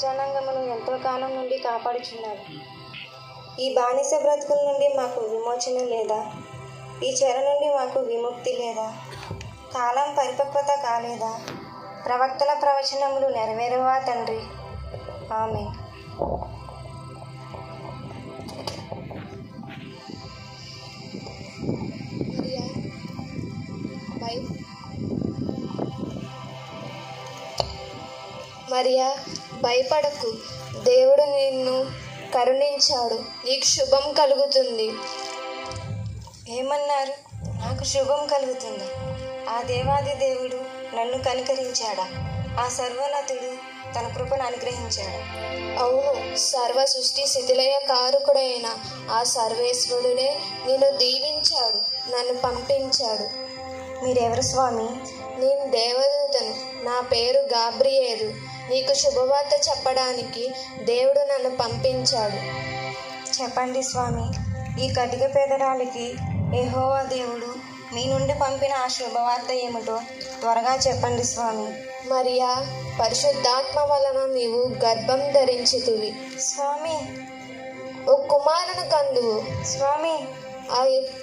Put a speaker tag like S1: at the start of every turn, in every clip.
S1: జనాంగమును ఎంతో కాలం నుండి కాపాడుచున్నాడు. ఈ బానిస బ్రతుకుల నుండి మాకు విమోచన లేదా? ఈ చెర నుండి మాకు విముక్తి లేదా? కాలం పరిపక్వత కాలేదా? ప్రవక్తల ప్రవచనములు నెరవేరవా తండ్రి? ఆమేన్.
S2: మరియా, భయపడకు, దేవుడు నిన్ను కరుణించాడు, నీకు శుభం కలుగుతుంది.
S1: ఏమన్నారు? నాకు శుభం కలుగుతుందా? ఆ దేవాది దేవుడు నన్ను కనికరించాడా? ఆ సర్వోన్నతుడు తన కృపను అనుగ్రహించాడా?
S2: అవును, సర్వ సృష్టి శిథిలయ కారకుడైన ఆ సర్వేశ్వరుడే నిన్ను దీవించాడు, నన్ను పంపించాడు.
S1: మీరెవరు స్వామి?
S2: నేను దేవదూతను, నా పేరు గాబ్రియేలు. నీకు శుభవార్త చెప్పడానికి దేవుడు నన్ను పంపించాడు.
S1: చెప్పండి స్వామి, ఈ కటిక పేదరాలికి యెహోవా దేవుడు మీ నుండి పంపిన ఆ శుభవార్త ఏమిటో త్వరగా చెప్పండి స్వామి.
S2: మరియా, పరిశుద్ధాత్మ వలన నీవు గర్భం ధరించితివి.
S1: స్వామి,
S2: ఓ కుమారుని కందువు.
S1: స్వామి,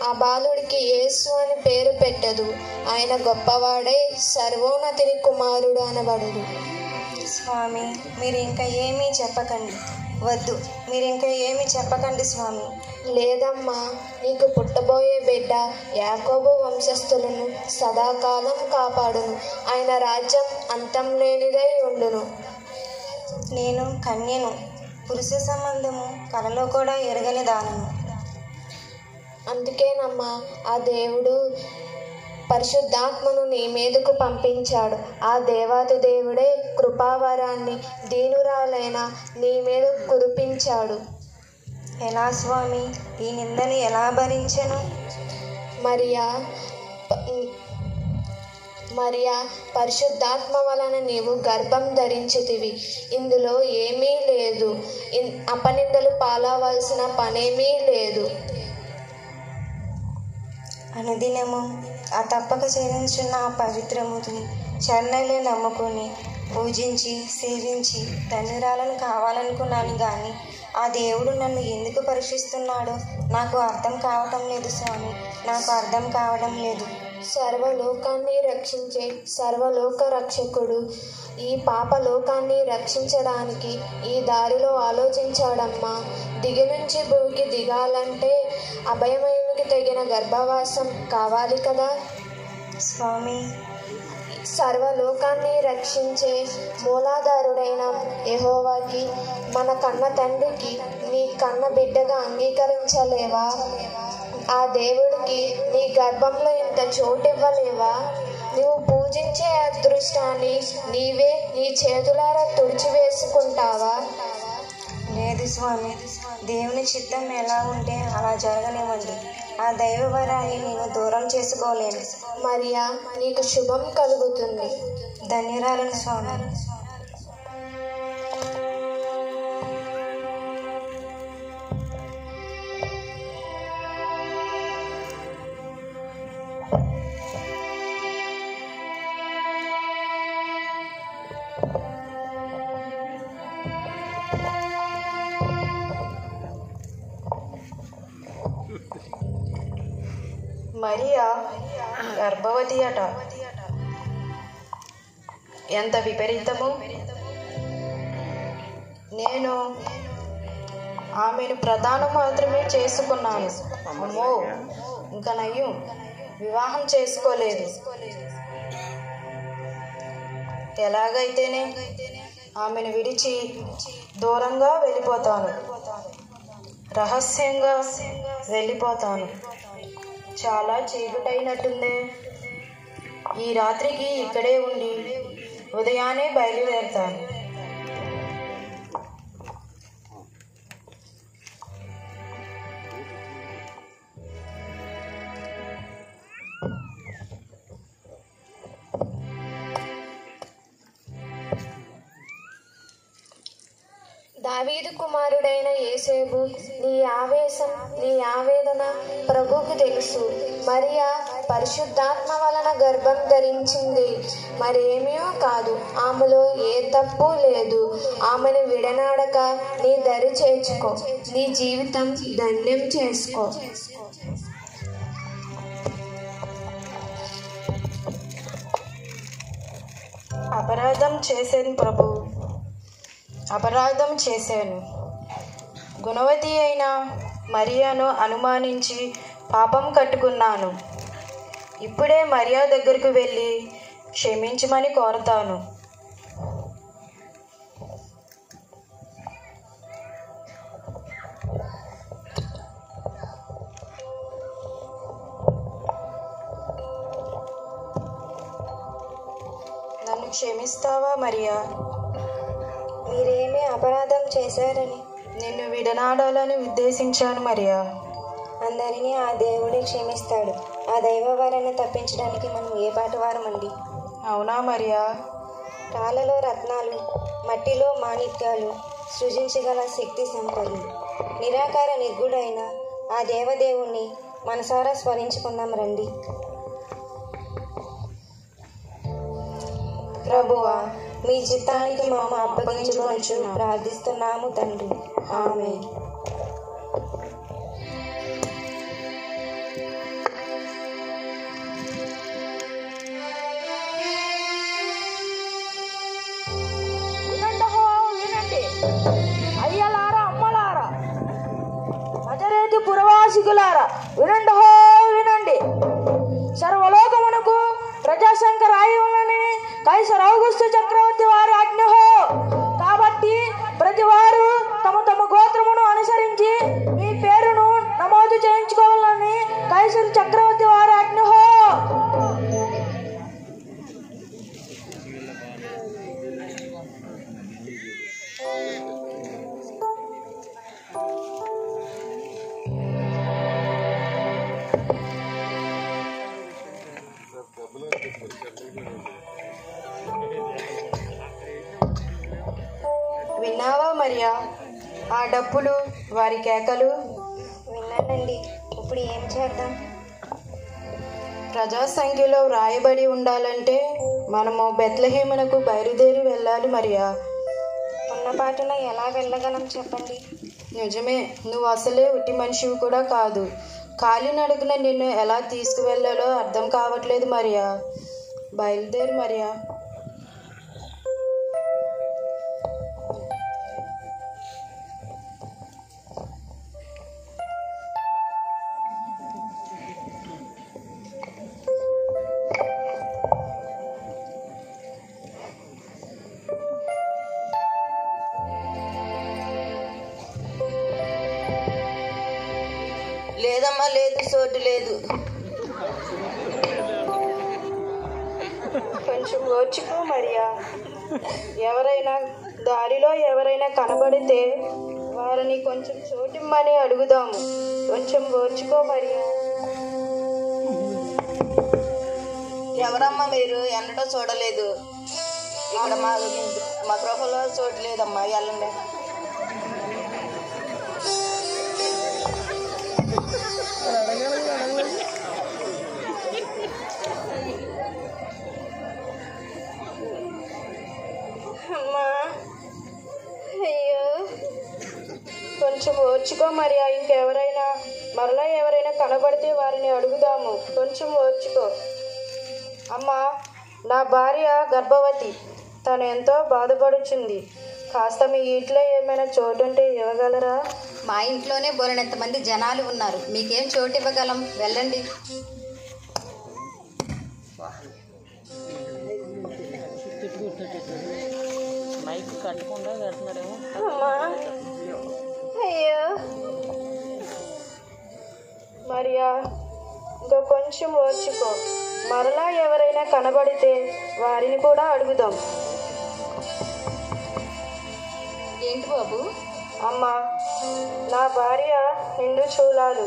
S2: ఆ బాలుడికి యేసు అని పేరు పెట్టదు. ఆయన గొప్పవాడై సర్వోన్నతుని కుమారుడు అనబడును.
S1: స్వామి, మీరు ఇంకా ఏమీ చెప్పకండి. వద్దు, మీరు ఇంకా ఏమీ చెప్పకండి స్వామి.
S2: లేదమ్మా, నీకు పుట్టబోయే బిడ్డ యాకోబు వంశస్థులను సదాకాలం కాపాడును. ఆయన రాజ్యం అంతం లేనిదై ఉండును.
S1: నేను కన్యను, పురుష సంబంధము కలలో కూడా ఎరగని దానను.
S2: అందుకేనమ్మా ఆ దేవుడు పరిశుద్ధాత్మను నీ మీదకు పంపించాడు. ఆ దేవాది దేవుడే కృపావరాన్ని దీనురాలైన నీ మీద కురిపించాడు.
S1: ఎలా స్వామి? ఈ నిందని ఎలా భరించెను?
S2: మరియా, పరిశుద్ధాత్మ వలన నీవు గర్భం ధరించితివి. ఇందులో ఏమీ లేదు, అపనిందలు పాలవలసిన పనేమీ లేదు.
S1: అనుదినము ఆ తప్పక సేవించున్న ఆ పవిత్రమూర్తిని చరణాలే నమ్ముకొని పూజించి సేవించి ధన్యురాలను కావాలనుకున్నాను. కానీ ఆ దేవుడు నన్ను ఎందుకు పరీక్షిస్తున్నాడో నాకు అర్థం కావటం లేదు స్వామి, నాకు అర్థం కావడం లేదు.
S2: సర్వలోకాన్ని రక్షించే సర్వలోక రక్షకుడు ఈ పాపలోకాన్ని రక్షించడానికి ఈ దారిలో ఆలోచించాడమ్మా. దిగి నుంచి భూమికి దిగాలంటే అభయమయునికి తగిన గర్భవాసం కావాలి కదా
S1: స్వామి.
S2: సర్వలోకాన్ని రక్షించే మూలాధారుడైన యెహోవాకి, మన కన్న తండ్రికి నీ కన్న బిడ్డగా అంగీకరించలేవా? ఆ దేవుడికి నీ గర్భంలో ఇంత చోటివ్వలేవా? నువ్వు పూజించే అదృష్టాన్ని నీవే నీ చేతులారా తుడిచివేసుకుంటావా?
S1: లేదు స్వామి, దేవుని చిత్తం ఎలా ఉంటే అలా జరగనివ్వండి. ఆ దైవ వరాన్ని నేను దూరం చేసుకోలేను.
S2: మరియా, నీకు శుభం కలుగుతుంది.
S1: ధన్యురాలను స్వామి.
S3: మరియా గర్భవతి అట. ఎంత విపరీతము! నేను ఆమెను ప్రదానం మాత్రమే చేసుకున్నాను. అమ్మో, ఇంకా నయ్యం, వివాహం చేసుకోలేదు. ఎలాగైతేనే ఆమెను విడిచి దూరంగా వెళ్ళిపోతాను, రహస్యంగా వెళ్ళిపోతాను. చాలా చీకటైనట్టుందే. ఈ రాత్రికి ఇక్కడే ఉండి ఉదయాన్నే బయలుదేరుతాను.
S2: దావీదు కుమారుడైన యేసేపు, నీ ఆవేశం, నీ ఆవేదన ప్రభువుకు తెలుసు. మరియా పరిశుద్ధాత్మ వలన గర్భం ధరించింది. మరేమీ కాదు, ఆమెలో ఏ తప్పు లేదు. ఆమెను విడనాడక నీ దరి చేర్చుకో, నీ జీవితం ధన్యం చేసుకో.
S3: అపరాధం చేశాను ప్రభు, అపరాధం చేశాను. గుణవతి అయిన మరియను అనుమానించి పాపం కట్టుకున్నాను. ఇప్పుడే మరియా దగ్గరకు వెళ్ళి క్షమించమని కోరతాను. నన్ను క్షమిస్తావా మరియా?
S1: మీరేమీ అపరాధం చేశారని
S3: నిన్ను విడనాడాలని ఉద్దేశించాను మరియా.
S1: అందరినీ ఆ దేవుడే క్షమిస్తాడు. ఆ దైవ వారిని తప్పించడానికి మనం ఏ పాటి వారమండి?
S3: అవునా మరియా?
S1: రాళ్ళలో రత్నాలు, మట్టిలో మాణిక్యాలు సృజించగల శక్తి సంపన్నులు, నిరాకార నిర్గుడైన ఆ దేవదేవుణ్ణి మనసారా స్మరించుకుందాం రండి. ప్రభువా, మీ చిత్తానికి మమ్మ అప్పగించుకొనుచు ప్రార్థిస్తున్నాము తండ్రి. ఆమేన్.
S4: అయ్యలారా, అమ్మలారా, నజరేతు పురవాసికులారా, వినండి హో వినండి. సర్వలోకమునకు ప్రజాసంఖ్య రాయి ఉన్నని కైసర్ ఔగుస్తు చక్రవర్తి వారి ఆజ్ఞ హో. కాబట్టి ప్రతి వారు తమ తమ గోత్రమును అనుసరించి మీ పేరును నమోదు చేయించుకోవాలని కైసర్ చక్రవర్తి వారి ఆజ్ఞ హో.
S3: విన్నావా మరియా ఆ డప్పులు, వారి కేకలు?
S1: విన్నానండి. ఇప్పుడు ఏం చేద్దాం?
S3: ప్రజా సంఖ్యలో వ్రాయబడి ఉండాలంటే మనము బెత్లెహేమునకు బయలుదేరి వెళ్ళాలి మరియా.
S1: ఉన్నపాటున ఎలా వెళ్ళగలం చెప్పండి?
S3: నిజమే, నువ్వు అసలే ఉట్టి మనిషివి కూడా కాదు. కాలినడకన నిన్ను ఎలా తీసుకువెళ్ళాలో అర్థం కావట్లేదు మరియా. బయలుదేరి మరియా.
S5: లేదమ్మా, లేదు, చోటు లేదు.
S3: కొంచెం ఓర్చుకో మరియా. దారిలో ఎవరైనా కనబడితే వారిని కొంచెం చోటిమ్మని అడుగుదాము. కొంచెం ఓర్చుకో మరియా.
S5: ఎవరమ్మా మీరు? ఎన్నడో చూడలేదు. ఇక్కడ మా గృహంలో చోటు లేదమ్మా, వెళ్ళండి.
S3: అమ్మా, అయ్యో, కొంచెం ఓర్చుకో మరియా. మరలా ఎవరైనా కనబడితే వారిని అడుగుదాము. కొంచెం ఓర్చుకో. అమ్మా, నా భార్య గర్భవతి. తను ఎంతో బాధపడుచుంది. కాస్త మీ ఇంట్లో ఏమైనా చోటు ఉంటే ఇవ్వగలరా?
S6: మా ఇంట్లోనే బోలెడంతమంది జనాలు ఉన్నారు, మీకేం చోటు ఇవ్వగలం, వెళ్ళండి.
S3: అమ్మా, అయ్యో, మరియా, ఇంకా కొంచెం ఓర్చుకో. మరలా ఎవరైనా కనబడితే వారిని కూడా అడుగుదాం.
S6: ఏంటి బాబు?
S3: అమ్మా, నా భార్య నిండు చూలాలు.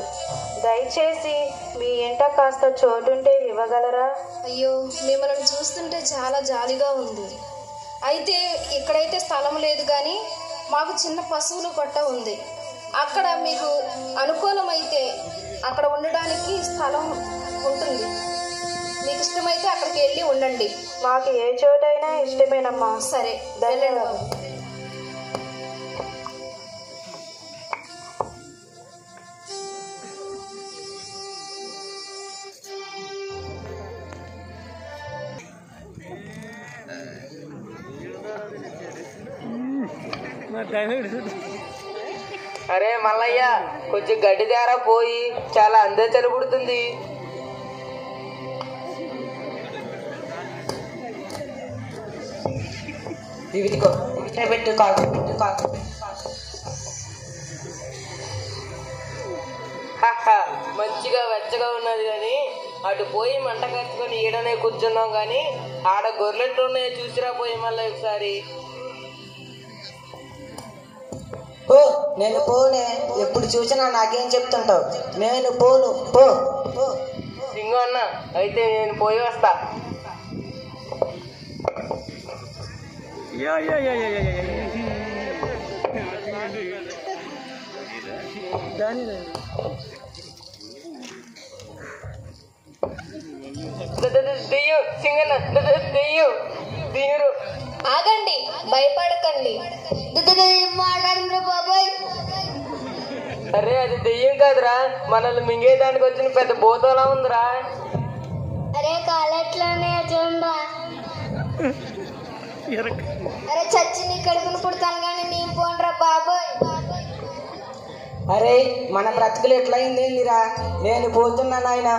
S3: దయచేసి మీ ఇంట కాస్త చోటుంటే ఇవ్వగలరా?
S7: అయ్యో, మిమ్మల్ని చూస్తుంటే చాలా జాలిగా ఉంది. అయితే ఇక్కడైతే స్థలం లేదు, కానీ మాకు చిన్న పశువుల కొట్ట ఉంది. అక్కడ మీకు అనుకూలమైతే అక్కడ ఉండడానికి స్థలం ఉంటుంది. మీకు ఇష్టమైతే అక్కడికి వెళ్ళి ఉండండి.
S3: మాకు ఏ చోటైనా ఇష్టమేనమ్మా.
S7: సరే,
S3: ధన్యవాదాలు.
S8: అరే మల్లయ్య, కొంచెం గడ్డి తేరా పోయి, చాలా అందే చలిపుడుతుంది. మంచిగా వెచ్చగా ఉన్నది కానీ అటు పోయి మంట కట్టుకొని ఈడనే కూర్చున్నాం కానీ ఆడ గొర్రెట్లు ఉన్నాయో చూసిరా పోయి మళ్ళీ ఒకసారి.
S5: ఓ నేను పోనే, ఎప్పుడు చూసినా నాకేం చెప్తుంటావు? నేను పోను, పో.
S8: సింగు అన్న, అయితే నేను పోయి వస్తా.
S2: ఆగండి, భయపడకండి. బాబాయ్,
S8: అరే అది దెయ్యం కాదురా, మనల్ని మింగేదానికి వచ్చిన పెద్ద బోతలా ఉందిరా.
S2: అరే కాలెట్లోనే చూడరా. అరే చచ్చి నీ కడుపును పుడతాను కానీ నీ పోండ్రా బాబాయ్.
S5: అరే మన బ్రతుకులు ఎట్లయిందేందిరా, నేను పోతున్నా నాయన.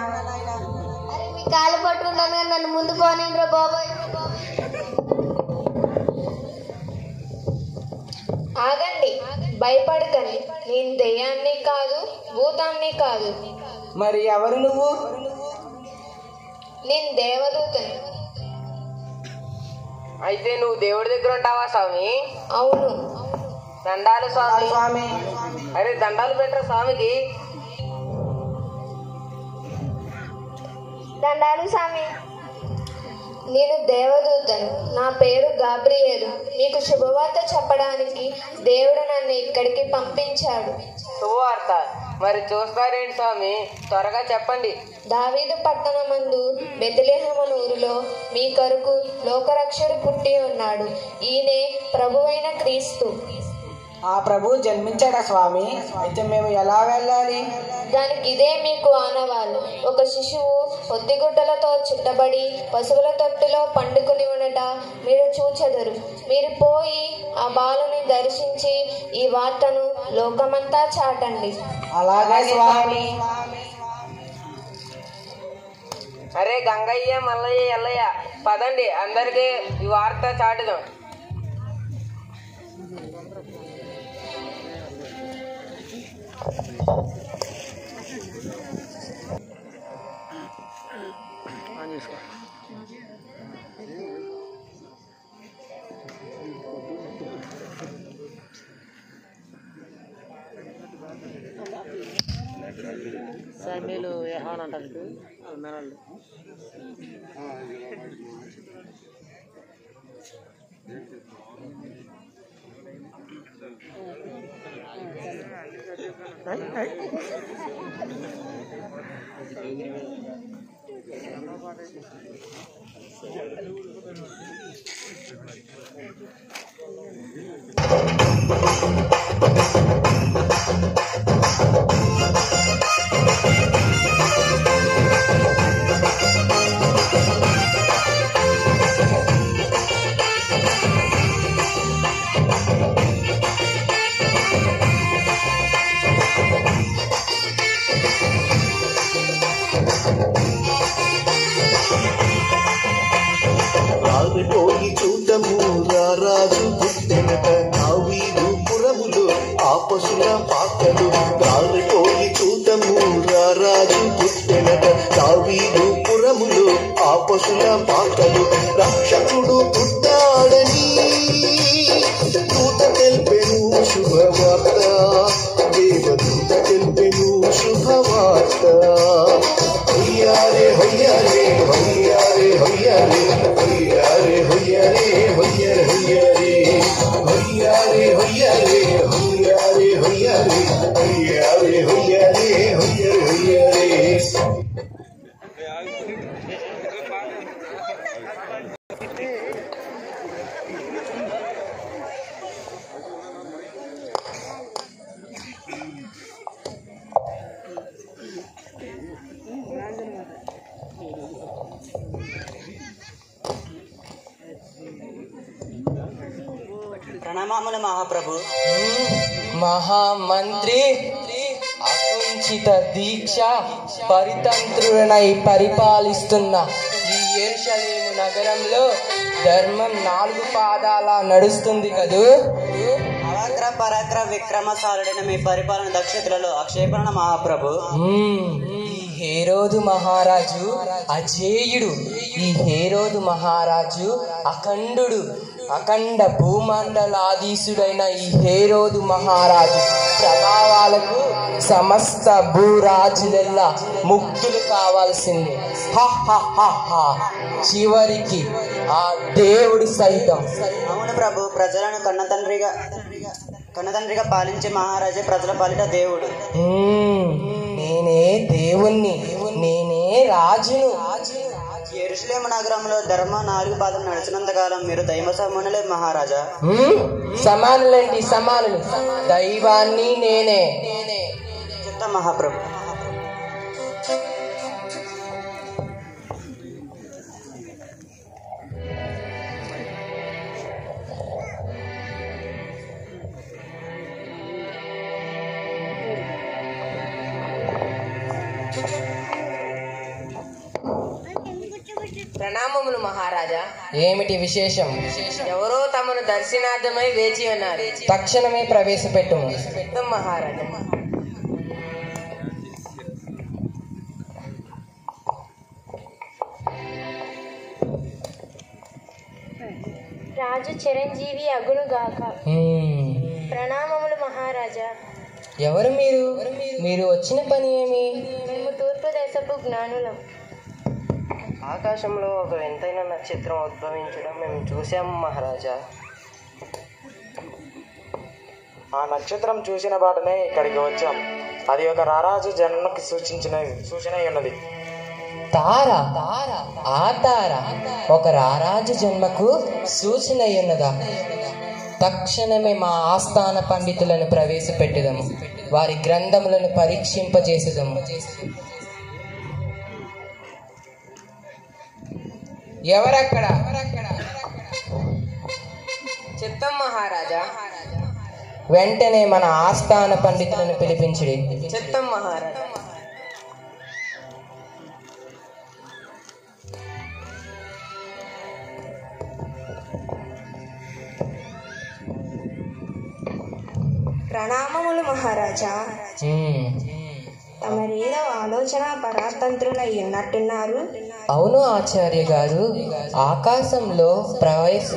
S2: అరే మీ కాలు పట్టుకుంటాను కానీ నన్ను ముందు పోనేంద్రా బాబాయ్. ఆగండి, భయపడకండి. నేను దెయ్యాన్ని కాదు, భూతాన్ని కాదు.
S5: మరి ఎవరు నువ్వు?
S2: నేను దేవదూతని.
S8: అయితే నువ్వు దేవుడి దగ్గర ఉంటావా స్వామి?
S2: అవును.
S8: దండాలు స్వామి.
S5: స్వామి
S8: అరే దండాలు పెట్టరా స్వామికి.
S2: దండాలు స్వామి. నేను దేవదూతను, నా పేరు గాబ్రియేలు. మీకు శుభవార్త చెప్పడానికి దేవుడు నన్ను ఇక్కడికి పంపించాడు.
S8: శుభవార్త? మరి చూస్తారేంటి స్వామి, త్వరగా చెప్పండి.
S2: దావీదు పట్టణమందు బెత్లెహేము ఊరిలో మీ కొరకు లోకరక్షకుడు పుట్టి ఉన్నాడు. ఈయనే ప్రభువైన క్రీస్తు.
S5: ఆ ప్రభు జన్మించాడా స్వామి? అయితే మేము ఎలా వెళ్ళాలి?
S2: దానికి ఇదే మీకు ఆనవాళ్ళు. ఒక శిశువు ఒత్తిగుడ్డలతో చుట్టబడి పశువుల తొట్టిలో పండుకుని ఉండట మీరు చూచెదరు. మీరు పోయి ఆ బాలుని దర్శించి ఈ వార్తను లోకమంతా చాటండి.
S5: అలాగే స్వామి.
S8: అరే గంగయ్య, మల్లయ్య, ఎల్లయ్య, పదండి అందరికీ ఈ వార్త చాటుదాం.
S5: సమీలు ఏమంటారు?
S9: రాజుపోయి చూడము రారాజు పుట్టెనట దావీదు పురములో ఆ పశుల పాకలు. రాజుపోయి చూడము రారాజు పుట్టెనట దావీదు పురములో ఆ పశుల పాకలు. రక్షకుడు పుట్టాడని దూత తెల్పెను శుభవార్త, దేవదూత తెల్పెను శుభవార్త. హొయ్యారే హొయ్యారే హొయ్యారే హొయ్యారే హొయ్యారే హొయ్యారే హొయ్యారే హొయ్యారే హొయ్యారే హొయ్యారే హొయ్యారే హొయ్యారే హొయ్యారే హొయ్యారే హొయ్యారే హొయ్యారే.
S5: ప్రణామములు మహాప్రభు.
S10: మహామంత్రి, అకుంఠిత దీక్ష పరితంత్రుడనై పరిపాలిస్తున్న ఈ యెరూషలేము నగరంలో ధర్మం 4 పాదాల నడుస్తుంది కదూ.
S5: అవక్ర పరాక్ర విక్రమశాలుడైన మీ పరిపాలన దక్షతలలో ఆక్షేపణ మహాప్రభు.
S10: ఈ హేరోదు మహారాజు అజేయుడు. ఈ హేరోదు మహారాజు అఖండుడు. అఖండ భూమండలాధీశుడైన ఈ హేరోదు మహారాజు ప్రభావాలకు సమస్త భూరాజులెల్లా ముక్తులు కావాల్సిందే. చివరికి ఆ దేవుడు సైతం.
S5: అవును ప్రభు, ప్రజలను కన్నతండ్రిగా పాలించే మహారాజే ప్రజల పాలిట దేవుడు.
S10: నేనే దేవుణ్ణి, నేనే రాజును.
S5: యెరూషలేము నగరంలో ధర్మ 4 పాదాలు నడిచినంత కాలం మీరు దైవ సమానులే మహారాజా.
S10: సమానులేంటి? సమానులు. దైవాన్ని నేనే.
S5: చిత్త మహాప్రభు.
S8: ప్రణామములు మహారాజా.
S10: ఏమిటి విశేషం?
S8: ఎవరో తమను దర్శనార్థమై వేచి ఉన్నారు.
S10: తక్షణమే ప్రవేశపెట్టుము.
S8: మహారాజా.
S2: రాజు చిరంజీవి అగునుగాక. ప్రణామములు మహారాజా.
S10: ఎవరు మీరు? మీరు వచ్చిన పని ఏమి?
S2: మేము తూర్పు దేశపు జ్ఞానులం.
S8: ఆకాశంలో ఒక వింతైన నక్షత్రం ఉద్భవించడం మేము చూసాము మహారాజా.
S11: ఆ నక్షత్రం చూసిన బాటనే ఇక్కడికి వచ్చాం. అది ఒక రారాజు జన్మకి సూచన ఉన్నది.
S10: తార? ఆ తార ఒక రారాజు జన్మకు సూచన ఉన్నదా? తక్షణమే మా ఆస్థాన పండితులను ప్రవేశపెట్టుదము. వారి గ్రంథములను పరీక్షింపజేసేదము. ఎవరక్కడ?
S8: చిత్తం మహారాజా.
S10: వెంటనే మన ఆస్థాన పండితులను పిలిపించుడి.
S8: చిత్తం మహారాజా.
S1: ప్రణామములు మహారాజా. తమరేదో ఆలోచన పరాతంత్రులై ఉన్నట్టున్నారు.
S10: అవును ఆచార్య గారు, ఆకాశంలో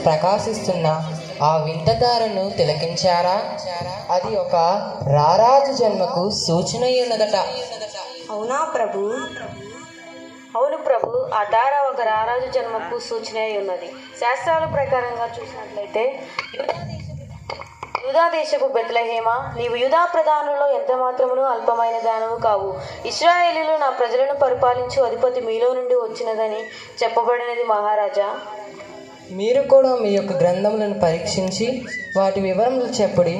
S10: ప్రకాశిస్తున్న ఆ వింతతారను తిలకించారా? అది ఒక రారాజు జన్మకు సూచన ఉన్నదట.
S1: అవునా ప్రభు?
S4: అవును ప్రభు, ఆ తార ఒక రారాజు జన్మకు సూచన ఉన్నది. శాస్త్రాల ప్రకారంగా చూసినట్లయితే యూదా దేశపు బెత్లెహేమ, నీవు యూదా ప్రధానుల్లో ఎంత మాత్రమును అల్పమైన దానవు కావు. ఇశ్రాయేలీలు నా ప్రజలను పరిపాలించు అధిపతి మీలో నుండి వచ్చినదని చెప్పబడినది మహారాజా.
S10: మీరు కూడా మీ యొక్క గ్రంథములను పరీక్షించి వాటి వివరములు చెప్పుడి.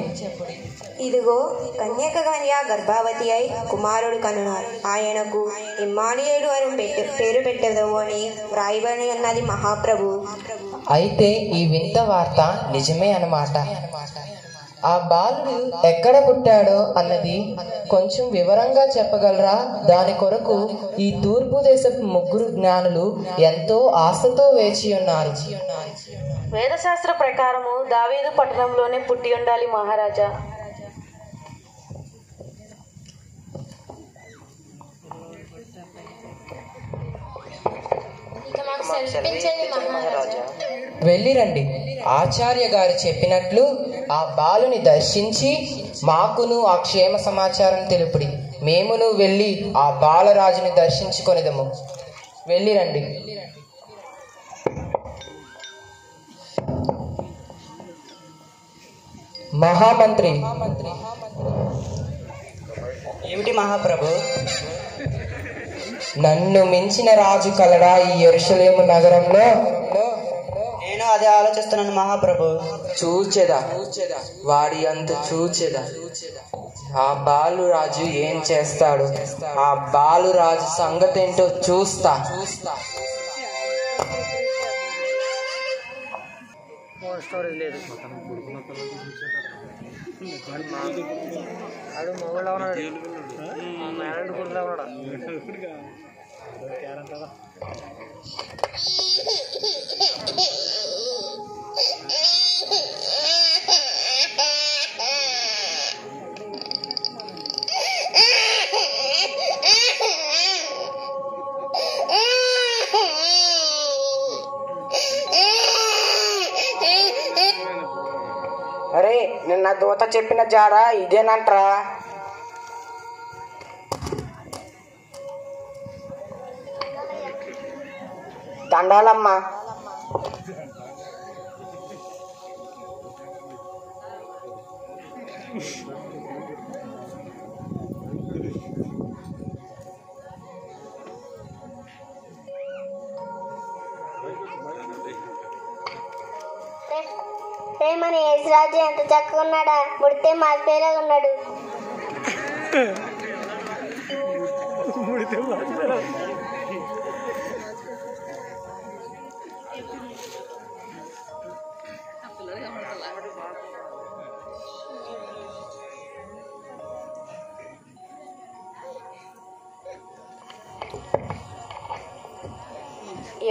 S1: ఇదిగో కన్యకగన్య గర్భావతి అయి కుమారుడు కనున్నారు. ఆయనకు ఇమ్మానుయేలు అని పేరు పెట్టెదము అని వ్రాయబడి ఉన్నది మహాప్రభు.
S10: అయితే ఈ వింత వార్త నిజమే అన్నమాట. ఆ బాలుడు ఎక్కడ పుట్టాడో అన్నది కొంచెం వివరంగా చెప్పగలరా? దాని కొరకు ఈ తూర్పు దేశపు 3 జ్ఞానులు ఎంతో ఆశతో వేచి ఉన్నారు.
S4: వేదశాస్త్ర ప్రకారము దావీదు పట్టణంలోనే పుట్టి ఉండాలి మహారాజా.
S10: వెళ్ళిరండి. ఆచార్య గారు చెప్పినట్లు ఆ బాలుని దర్శించి మాకును ఆ క్షేమ సమాచారం తెలుపుడి. మేమును వెళ్ళి ఆ బాలరాజుని దర్శించుకొనిదము. వెళ్ళిరండి. మహామంత్రి.
S5: ఏమిటి మహాప్రభు?
S10: నన్ను మించిన రాజు కలడా ఈ యెరూషలేము నగరంలో?
S5: నేను అదే ఆలోచిస్తున్నాను మహాప్రభు.
S10: చూచెదా, వాడి అంత చూచెదా. ఆ బాలురాజు ఏం చేస్తాడు? ఆ బాలురాజు సంగతి ఏంటో చూస్తా.
S12: స్టోరేజ్ లేదు. అడు మొబైల్ ఉన్నాడు, మ్యారేజ్ కూడా ఉన్నాడా.
S5: అరే నిన్న దూత చెప్పిన జాడ ఇదేనంట్రా. దండాలమ్మా.
S13: మన యేసురాజు ఎంత చక్కగా ఉన్నాడా, ముడితే మాసిపోయేలాగా ఉన్నాడు.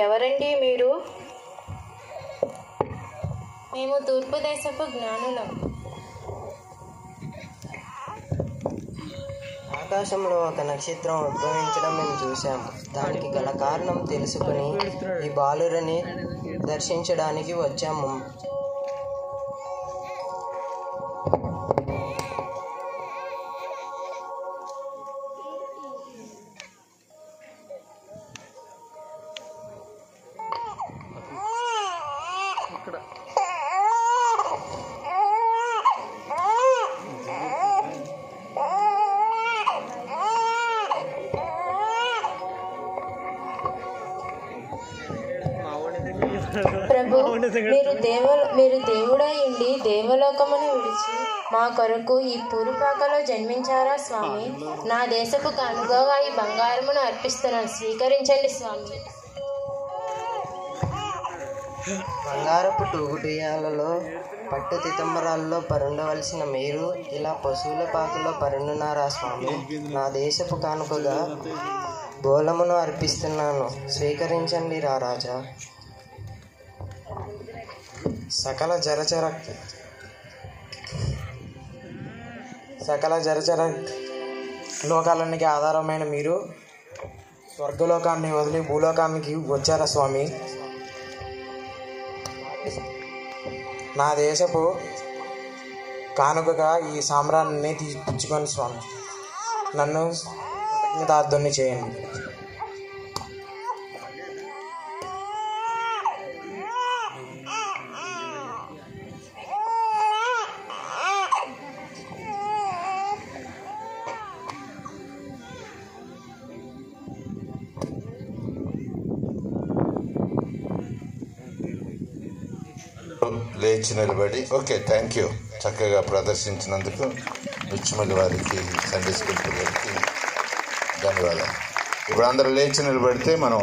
S3: ఎవరండి మీరు?
S14: మేము తూర్పు దేశపు జ్ఞానులం.
S5: ఆకాశంలో ఒక నక్షత్రం ఉద్భవించడం మేము చూసాము. దానికి గల కారణం తెలుసుకుని ఈ బాలురని దర్శించడానికి వచ్చాము.
S14: ప్రభు, మీరు దేవుడై ఉండి దేవలోకమును విడిచి మా కొరకు ఈ పూరుపాకలో జన్మించారా స్వామి? నా దేశపు కానుకగా ఈ బంగారమును అర్పిస్తున్నాను, స్వీకరించండి స్వామి.
S5: బంగారపు టూగుటియాలలో పట్టు తితంబరాల్లో పరుండవలసిన మీరు ఇలా పశువుల పాకలో పరుండున్నారా స్వామి? నా దేశపు కానుకగా గోళమును అర్పిస్తున్నాను, స్వీకరించండి రారాజా. సకల జరచర లోకాలన్నిటికీ ఆధారమైన మీరు స్వర్గలోకాన్ని వదిలి భూలోకానికి వచ్చారా స్వామి? నా దేశపు కానుకగా ఈ సామ్రాన్ని తీసుకొని స్వామి నన్ను కృతజ్ఞతార్థుని చేయండి.
S15: లేచి నిలబడి ఓకే థ్యాంక్ యూ చక్కగా ప్రదర్శించినందుకు రుచిమల్లి వారికి సండే స్కూల్ పిల్లలకి ధన్యవాదాలు. ఇప్పుడు అందరూ లేచి నిలబడితే మనం